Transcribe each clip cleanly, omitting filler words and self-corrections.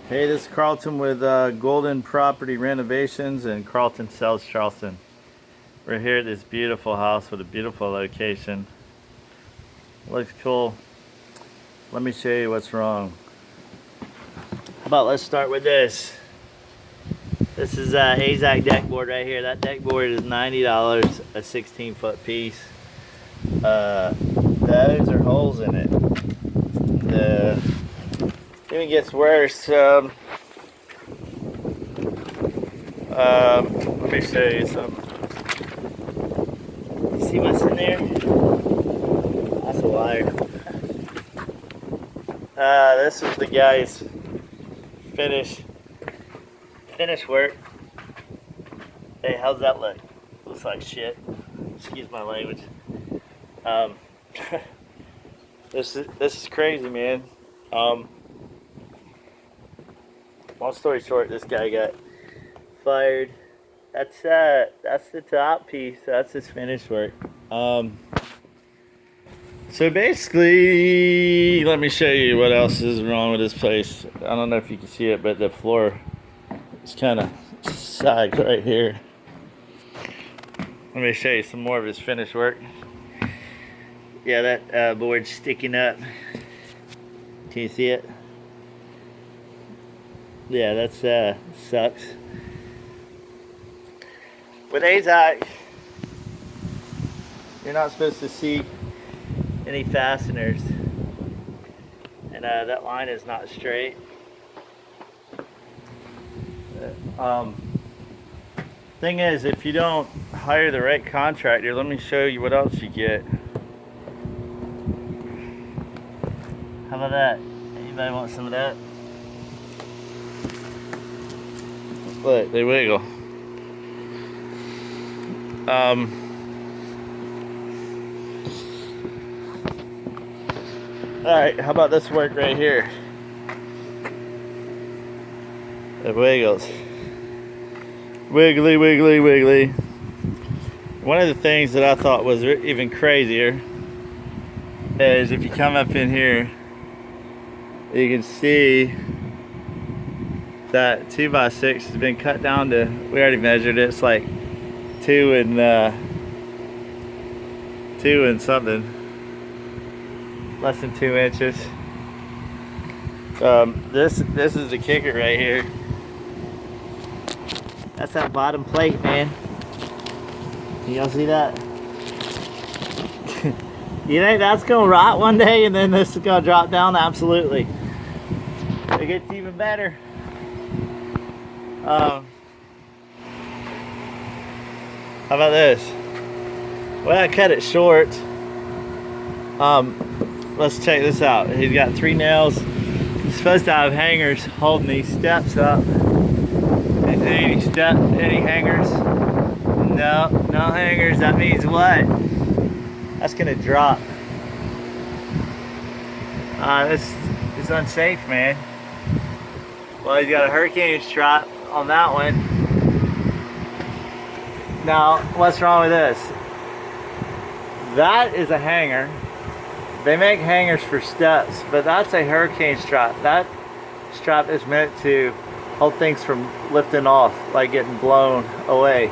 Hey, this is Carlton with Golden Property Renovations, and Carlton sells Charleston. We're here at this beautiful house with a beautiful location. Looks cool. Let me show you what's wrong. How about let's start with this. This is AZAC deck board right here. That deck board is $90, a 16-foot piece. Those are holes in it. Even gets worse. Let me show you something. You see what's in there? That's a wire. This is the guy's finish work. Hey, how's that look? Looks like shit. Excuse my language. This is crazy, man. Long story short, this guy got fired. That's the top piece. That's his finish work. So basically, let me show you what else is wrong with this place. I don't know if you can see it, but the floor is kind of sagged right here. Let me show you some more of his finish work. Yeah, that board's sticking up. Can you see it? Yeah, that's sucks. With AZAC, you're not supposed to see any fasteners, and that line is not straight. Thing is, if you don't hire the right contractor, let me show you what else you get. How about that? Anybody want some of that? Look, they wiggle. Alright, how about this work right here? It wiggles. Wiggly, wiggly, wiggly. One of the things that I thought was even crazier is if you come up in here, you can see that 2x6 has been cut down to, we already measured it, it's like 2 and something, less than 2 inches. This is the kicker right here. That's that bottom plate, man. Can y'all see that? You think that's gonna rot one day and then this is gonna drop down? Absolutely. It gets even better. How about this? Well, I cut it short. Let's check this out. He's got 3 nails. He's supposed to have hangers holding these steps up. Is there any hangers? No hangers. That means what? That's gonna drop. This is unsafe, man. Well, he's got a hurricane strap on that one. Now, what's wrong with this? That is a hanger. They make hangers for steps, but that's a hurricane strap. That strap is meant to hold things from lifting off, like getting blown away.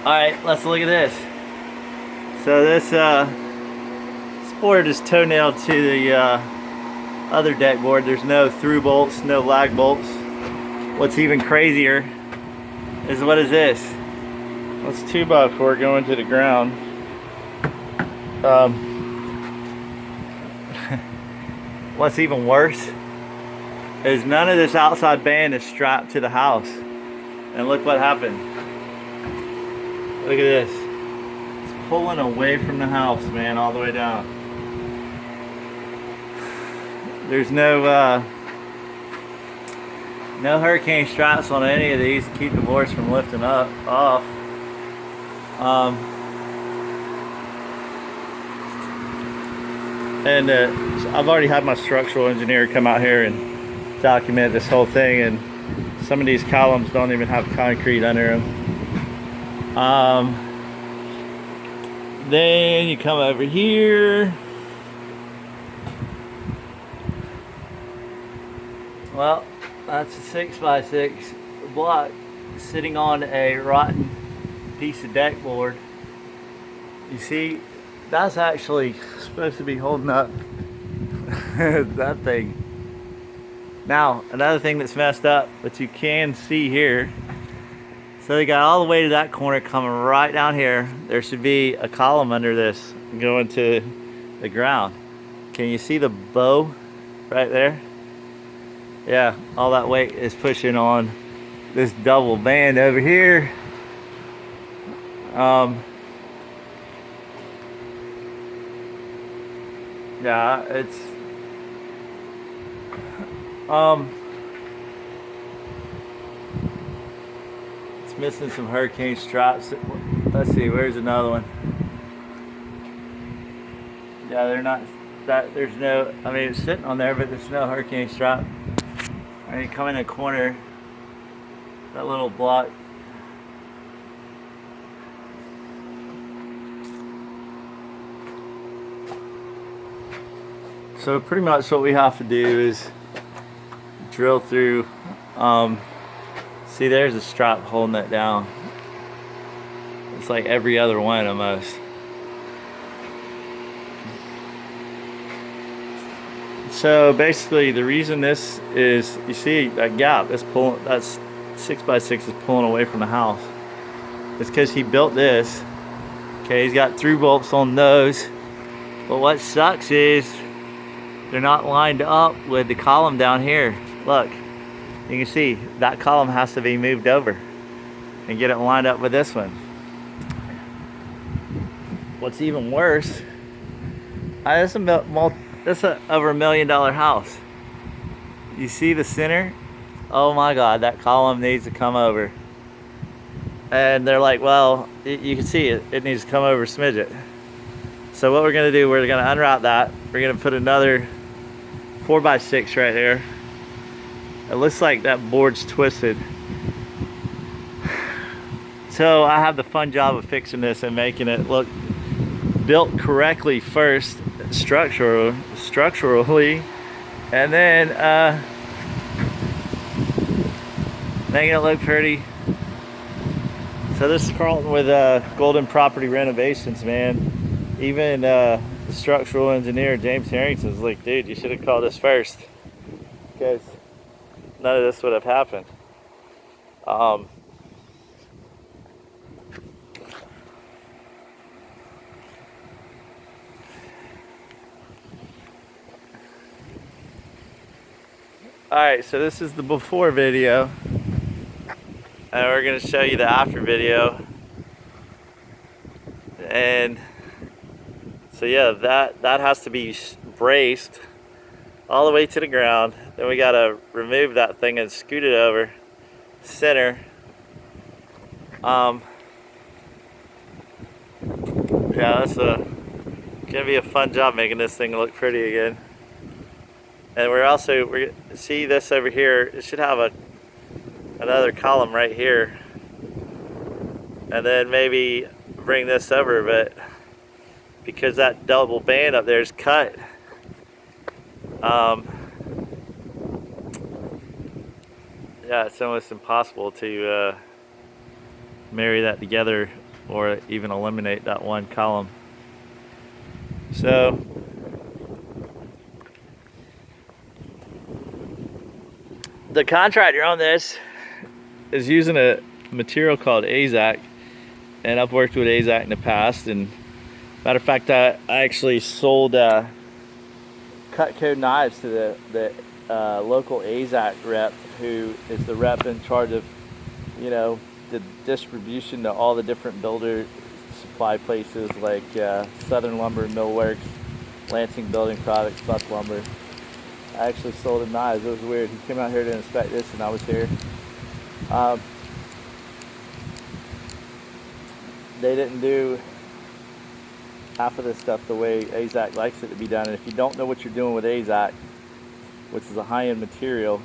Alright, let's look at this. So this board is toenailed to the other deck board. There's no through bolts, no lag bolts. What's even crazier is, what is this? Well, it's 2x4 going to the ground. What's even worse is none of this outside band is strapped to the house. And look what happened. Look at this. It's pulling away from the house, man, all the way down. There's no hurricane straps on any of these to keep the boards from lifting off. And I've already had my structural engineer come out here and document this whole thing, and some of these columns don't even have concrete under them. Then you come over here. Well, that's a 6x6 block sitting on a rotten piece of deck board. You see, that's actually supposed to be holding up that thing. Now, another thing that's messed up, but you can see here, so they got all the way to that corner coming right down here. There should be a column under this going to the ground. Can you see the bow right there? Yeah, all that weight is pushing on this double band over here. Yeah, it's missing some hurricane straps. Let's see, where's another one? Yeah, they're not, there's no, I mean, it's sitting on there, but there's no hurricane strap. And you come in a corner, that little block. So pretty much what we have to do is drill through, see, there's a strap holding it down. It's like every other one almost. So basically the reason this is, you see that gap, that's 6x6 is pulling away from the house. It's because he built this. Okay, he's got through bolts on those. But what sucks is they're not lined up with the column down here. Look, you can see that column has to be moved over and get it lined up with this one. What's even worse, this is over $1 million house. You see the center? Oh my God, that column needs to come over. And they're like, well, you can see it needs to come over a smidget. So what we're gonna do, we're gonna unroute that. We're gonna put another 4x6 right here. It looks like that board's twisted. So I have the fun job of fixing this and making it look built correctly first, structurally, and then making it look pretty. So this is Carlton with Golden Property Renovations, man. Even the structural engineer, James Harrington's like, dude, you should have called us first, because none of this would have happened. Alright, so this is the before video, and we're going to show you the after video. And so yeah, that has to be braced all the way to the ground. Then we got to remove that thing and scoot it over center. Yeah, that's gonna be a fun job making this thing look pretty again. And we're see this over here, it should have another column right here, and then maybe bring this over, but because that double band up there is cut, yeah, it's almost impossible to marry that together or even eliminate that one column. So the contractor on this is using a material called AZAC, and I've worked with AZAC in the past, and matter of fact, I actually sold Cutco knives to the local AZAC rep, who is the rep in charge of, you know, the distribution to all the different builder supply places like Southern Lumber, Millworks, Lansing Building Products, Buck Lumber. I actually sold him knives. It was weird. He came out here to inspect this, and I was here. They didn't do half of this stuff the way AZAC likes it to be done. And if you don't know what you're doing with AZAC, which is a high-end material,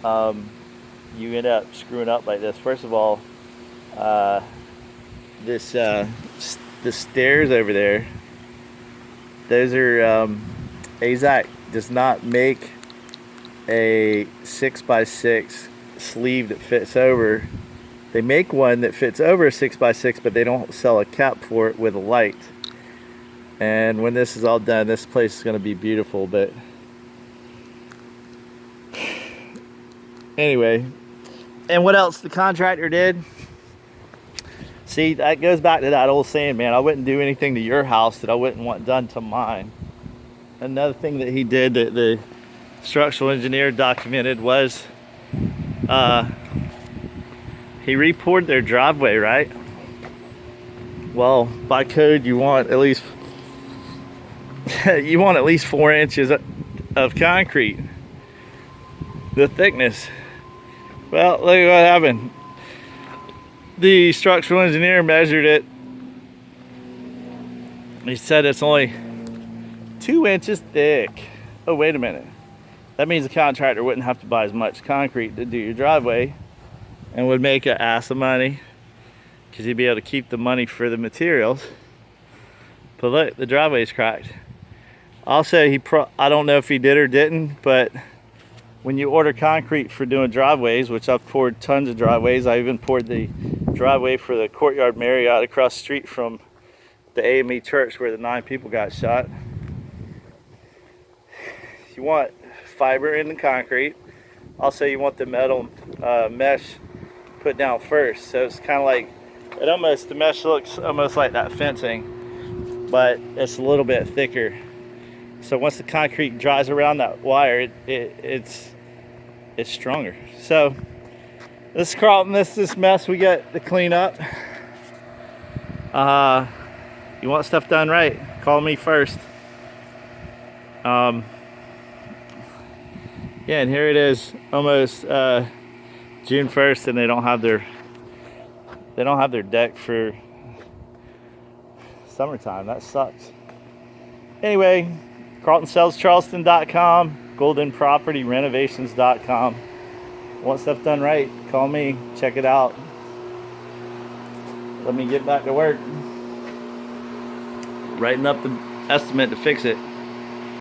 you end up screwing up like this. First of all, the stairs over there, those are AZAC does not make a 6x6 sleeve that fits over. They make one that fits over a 6x6, but they don't sell a cap for it with a light. And when this is all done, this place is going to be beautiful. But anyway, and what else the contractor did? See, that goes back to that old saying, man, I wouldn't do anything to your house that I wouldn't want done to mine. Another thing that he did that the structural engineer documented was he re-poured their driveway, right? Well, by code, you want at least 4 inches of concrete, the thickness. Well, look at what happened. The structural engineer measured it. He said it's only 2 inches thick. Oh, wait a minute. That means the contractor wouldn't have to buy as much concrete to do your driveway and would make an ass of money because he'd be able to keep the money for the materials. But look, the driveway's cracked. Also, I don't know if he did or didn't, but when you order concrete for doing driveways, which I've poured tons of driveways, I even poured the driveway for the Courtyard Marriott across the street from the AME church where the 9 people got shot. You want fiber in the concrete. Also, you want the metal mesh put down first. So it's kind of like, the mesh looks almost like that fencing, but it's a little bit thicker. So once the concrete dries around that wire, it's stronger. So this is Carlton. This mess we got to clean up. You want stuff done right, call me first. Yeah, and here it is, almost June 1st, and they don't have their deck for summertime. That sucks. Anyway, CarltonSellsCharleston.com, GoldenPropertyRenovations.com. Want stuff done right, call me, check it out. Let me get back to work writing up the estimate to fix it.